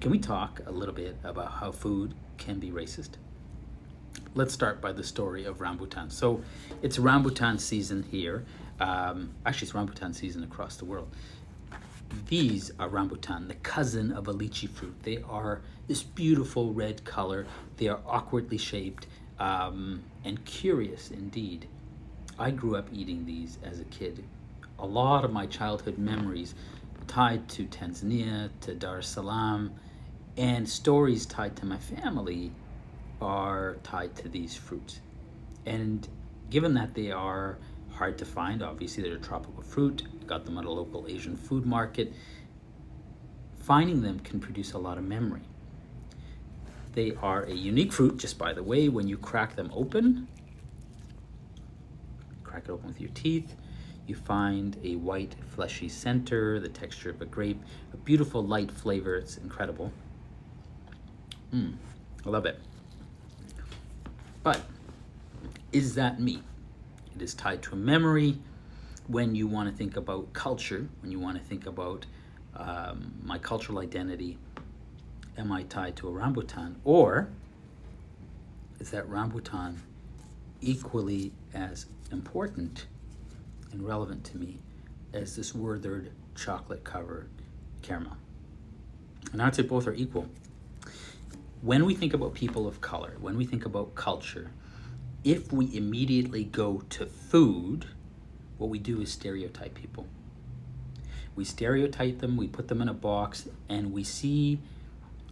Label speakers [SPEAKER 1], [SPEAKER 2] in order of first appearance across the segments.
[SPEAKER 1] Can we talk a little bit about how food can be racist? Let's start by the story of rambutan. So it's rambutan season here. Actually, it's rambutan season across the world. These are rambutan, the cousin of a lychee fruit. They are this beautiful red color. They are awkwardly shaped and curious indeed. I grew up eating these as a kid. A lot of my childhood memories tied to Tanzania, to Dar es Salaam, and stories tied to my family are tied to these fruits. And given that they are hard to find, obviously they're a tropical fruit, got them at a local Asian food market, finding them can produce a lot of memory. They are a unique fruit, just by the way. When you crack them open, crack it open with your teeth, you find a white fleshy center, the texture of a grape, a beautiful light flavor. It's incredible. I love it. But is that me? It is tied to a memory. When you want to think about culture, when you want to think about my cultural identity, am I tied to a rambutan? Or is that rambutan equally as important and relevant to me as this Werther'd chocolate-covered caramel? And I'd say both are equal. When we think about people of color, when we think about culture, if we immediately go to food, what we do is stereotype people. We stereotype them, we put them in a box, and we see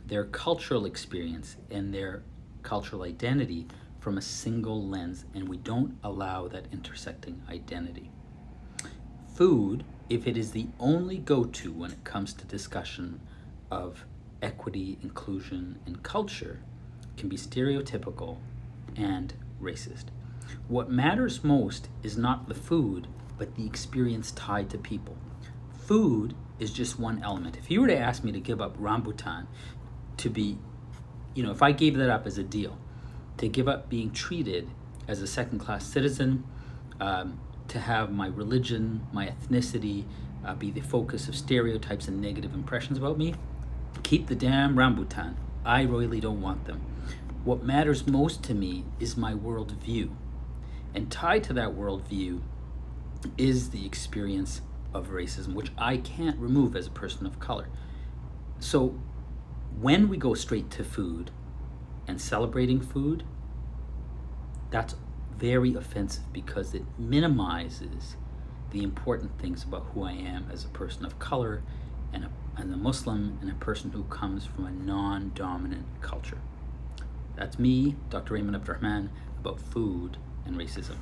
[SPEAKER 1] their cultural experience and their cultural identity from a single lens, and we don't allow that intersecting identity. Food, if it is the only go-to when it comes to discussion of equity, inclusion, and culture, can be stereotypical and racist. What matters most is not the food, but the experience tied to people. Food is just one element. If you were to ask me to give up rambutan to be, if I gave that up as a deal, to give up being treated as a second-class citizen, to have my religion, my ethnicity be the focus of stereotypes and negative impressions about me, keep the damn rambutan. I really don't want them. What matters most to me is my worldview. And tied to that worldview is the experience of racism, which I can't remove as a person of color. So when we go straight to food and celebrating food, that's very offensive because it minimizes the important things about who I am as a person of color and a Muslim and a person who comes from a non-dominant culture. That's me, Dr. Abdulrehman, about food and racism.